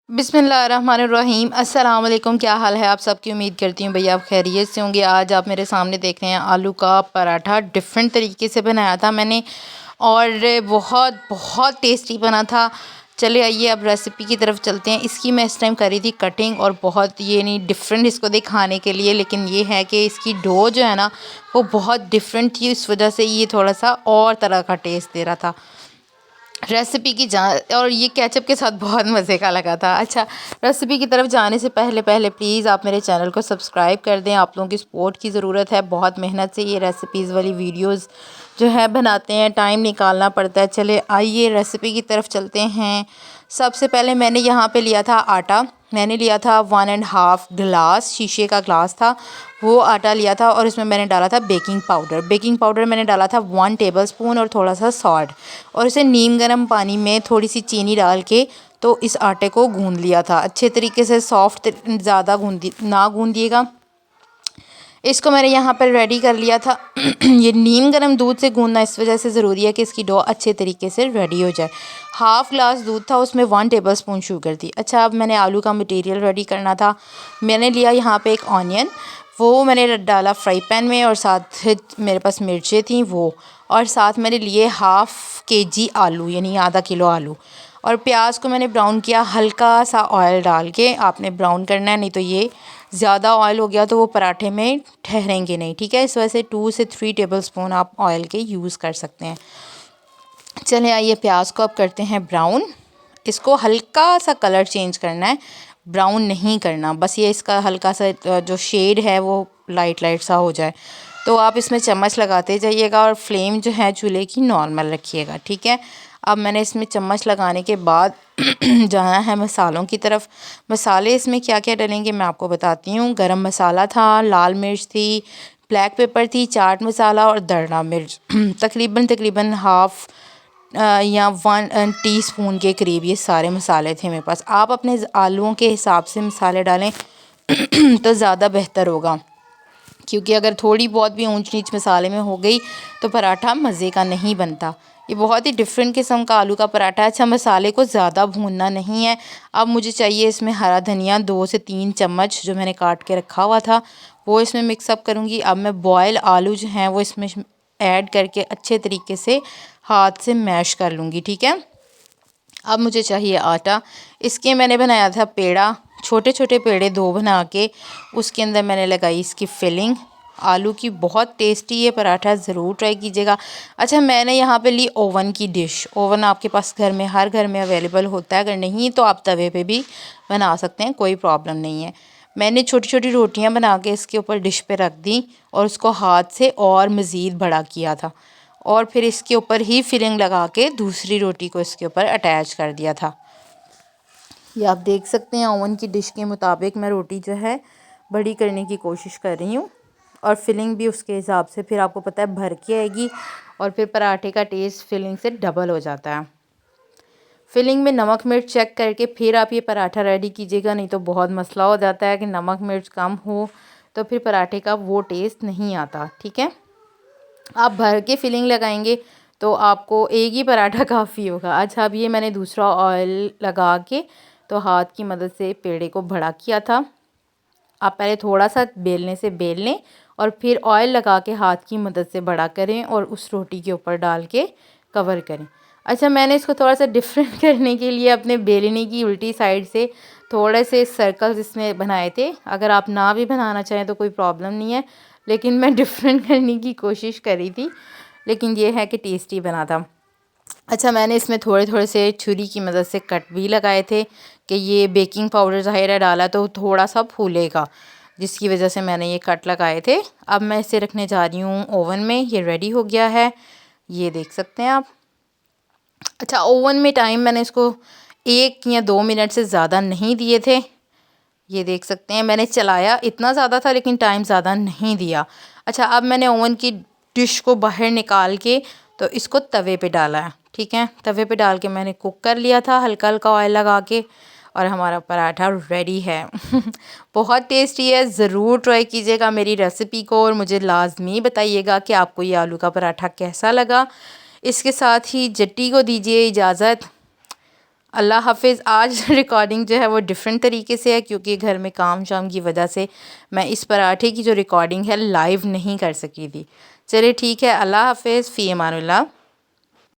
बिस्मिल्लाहिर्रहमानिर्रहीम अस्सलाम वालेकुम। क्या हाल है आप सबकी? उम्मीद करती हूँ भैया आप खैरियत से होंगे। आज आप मेरे सामने देख रहे हैं आलू का पराठा। डिफरेंट तरीके से बनाया था मैंने और बहुत बहुत टेस्टी बना था। चले आइए अब रेसिपी की तरफ चलते हैं। इसकी मैं इस टाइम करी थी कटिंग और बहुत ये नहीं डिफरेंट इसको दिखाने के लिए, लेकिन ये है कि इसकी डो जो है ना वो बहुत डिफरेंट थी, इस वजह से ये थोड़ा सा और तरह का टेस्ट दे रहा था रेसिपी की और ये केचप के साथ बहुत मज़े का लगा था। अच्छा, रेसिपी की तरफ जाने से पहले प्लीज़ आप मेरे चैनल को सब्सक्राइब कर दें। आप लोगों की सपोर्ट की ज़रूरत है। बहुत मेहनत से ये रेसिपीज़ वाली वीडियोस जो है बनाते हैं, टाइम निकालना पड़ता है। चले आइए रेसिपी की तरफ चलते हैं। सबसे पहले मैंने यहाँ पे लिया था आटा। मैंने लिया था 1.5 गिलास, शीशे का ग्लास था वो आटा लिया था और इसमें मैंने डाला था बेकिंग पाउडर मैंने डाला था 1 टेबलस्पून और थोड़ा सा सॉल्ट, और इसे नीम गर्म पानी में थोड़ी सी चीनी डाल के तो इस आटे को गूंद लिया था अच्छे तरीके से। सॉफ्ट ज़्यादा गूंदिएगा। इसको मैंने यहाँ पर रेडी कर लिया था। ये नीम गर्म दूध से गूंदना इस वजह से ज़रूरी है कि इसकी डो अच्छे तरीके से रेडी हो जाए। हाफ़ ग्लास दूध था, उसमें 1 टेबलस्पून शुगर थी। अच्छा, अब मैंने आलू का मटेरियल रेडी करना था। मैंने लिया यहाँ पे एक ऑनियन, वो मैंने डाला फ्राई पैन में, और साथ मेरे पास मिर्चें थी वो, और साथ मैंने लिए हाफ़ केजी आलू यानी आधा किलो आलू, और प्याज को मैंने ब्राउन किया हल्का सा ऑयल डाल के। आपने ब्राउन करना है, नहीं तो ये ज़्यादा ऑयल हो गया तो वो पराठे में ठहरेंगे नहीं, ठीक है। इस वजह से 2 से 3 टेबलस्पून आप ऑयल के यूज़ कर सकते हैं। चले आइए प्याज को अब करते हैं ब्राउन। इसको हल्का सा कलर चेंज करना है, ब्राउन नहीं करना, बस ये इसका हल्का सा जो शेड है वो लाइट सा हो जाए। तो आप इसमें चम्मच लगाते जाइएगा और फ्लेम जो है चूल्हे की नॉर्मल रखिएगा, ठीक है। अब मैंने इसमें चम्मच लगाने के बाद जाना है मसालों की तरफ। मसाले इसमें क्या क्या डलेंगे मैं आपको बताती हूँ। गरम मसाला था, लाल मिर्च थी, ब्लैक पेपर थी, चाट मसाला और दरना मिर्च। तकरीबन हाफ़ या 1 टीस्पून के करीब ये सारे मसाले थे मेरे पास। आप अपने आलूओं के हिसाब से मसाले डालें तो ज़्यादा बेहतर होगा, क्योंकि अगर थोड़ी बहुत भी ऊंच नीच मसाले में हो गई तो पराठा मज़े का नहीं बनता। ये बहुत ही डिफरेंट किस्म का आलू का पराठा है। अच्छा, मसाले को ज़्यादा भूनना नहीं है। अब मुझे चाहिए इसमें हरा धनिया 2 से 3 चम्मच जो मैंने काट के रखा हुआ था वो इसमें मिक्सअप करूँगी। अब मैं बॉयल आलू जो हैं वो इसमें ऐड करके अच्छे तरीके से हाथ से मैश कर लूँगी, ठीक है। अब मुझे चाहिए आटा। इसके मैंने बनाया था पेड़ा, छोटे छोटे पेड़े 2 बना के उसके अंदर मैंने लगाई इसकी फिलिंग आलू की। बहुत टेस्टी ये पराठा, ज़रूर ट्राई कीजिएगा। अच्छा, मैंने यहाँ पे ली ओवन की डिश। ओवन आपके पास घर में हर घर में अवेलेबल होता है, अगर नहीं तो आप तवे पे भी बना सकते हैं, कोई प्रॉब्लम नहीं है। मैंने छोटी छोटी रोटियाँ बना के इसके ऊपर डिश पे रख दी और उसको हाथ से और मज़ीद बड़ा किया था, और फिर इसके ऊपर ही फिलिंग लगा के दूसरी रोटी को इसके ऊपर अटैच कर दिया था। ये आप देख सकते हैं ओवन की डिश के मुताबिक मैं रोटी जो है बड़ी करने की कोशिश कर रही हूँ, और फिलिंग भी उसके हिसाब से फिर आपको पता है भर के आएगी, और फिर पराठे का टेस्ट फिलिंग से डबल हो जाता है। फिलिंग में नमक मिर्च चेक करके फिर आप ये पराठा रेडी कीजिएगा, नहीं तो बहुत मसला हो जाता है कि नमक मिर्च कम हो तो फिर पराठे का वो टेस्ट नहीं आता, ठीक है। आप भर के फिलिंग लगाएंगे तो आपको एक ही पराठा काफ़ी होगा। अच्छा, अब ये मैंने दूसरा ऑयल लगा के तो हाथ की मदद से पेड़े को बड़ा किया था। आप पहले थोड़ा सा बेलने से बेल लें और फिर ऑयल लगा के हाथ की मदद से बड़ा करें और उस रोटी के ऊपर डाल के कवर करें। अच्छा, मैंने इसको थोड़ा सा डिफरेंट करने के लिए अपने बेलने की उल्टी साइड से थोड़े से सर्कल्स इसमें बनाए थे। अगर आप ना भी बनाना चाहें तो कोई प्रॉब्लम नहीं है, लेकिन मैं डिफरेंट करने की कोशिश करी थी, लेकिन ये है कि टेस्टी बना था। अच्छा, मैंने इसमें थोड़े थोड़े से छुरी की मदद से कट भी लगाए थे कि ये बेकिंग पाउडर ज़ाहिर है डाला तो थोड़ा सा फूलेगा, जिसकी वजह से मैंने ये कट लगाए थे। अब मैं इसे रखने जा रही हूँ ओवन में। ये रेडी हो गया है, ये देख सकते हैं आप। अच्छा, ओवन में टाइम मैंने इसको 1 या 2 मिनट से ज़्यादा नहीं दिए थे। ये देख सकते हैं मैंने चलाया इतना ज़्यादा था लेकिन टाइम ज़्यादा नहीं दिया। अच्छा, अब मैंने ओवन की डिश को बाहर निकाल के तो इसको तवे पे डाला है, ठीक है। तवे पे डाल के मैंने कुक कर लिया था हल्का हल्का ऑयल लगा के, और हमारा पराठा रेडी है। बहुत टेस्टी है, ज़रूर ट्राई कीजिएगा मेरी रेसिपी को और मुझे लाजमी बताइएगा कि आपको ये आलू का पराठा कैसा लगा। इसके साथ ही जट्टी को दीजिए इजाज़त। अल्लाह हाफिज़। आज रिकॉर्डिंग जो है वो डिफरेंट तरीके से है क्योंकि घर में काम शाम की वजह से मैं इस पराठे की जो रिकॉर्डिंग है लाइव नहीं कर सकी थी। चलिए ठीक है, अल्लाह हाफिज़, फ़ी अमानुल्लाह।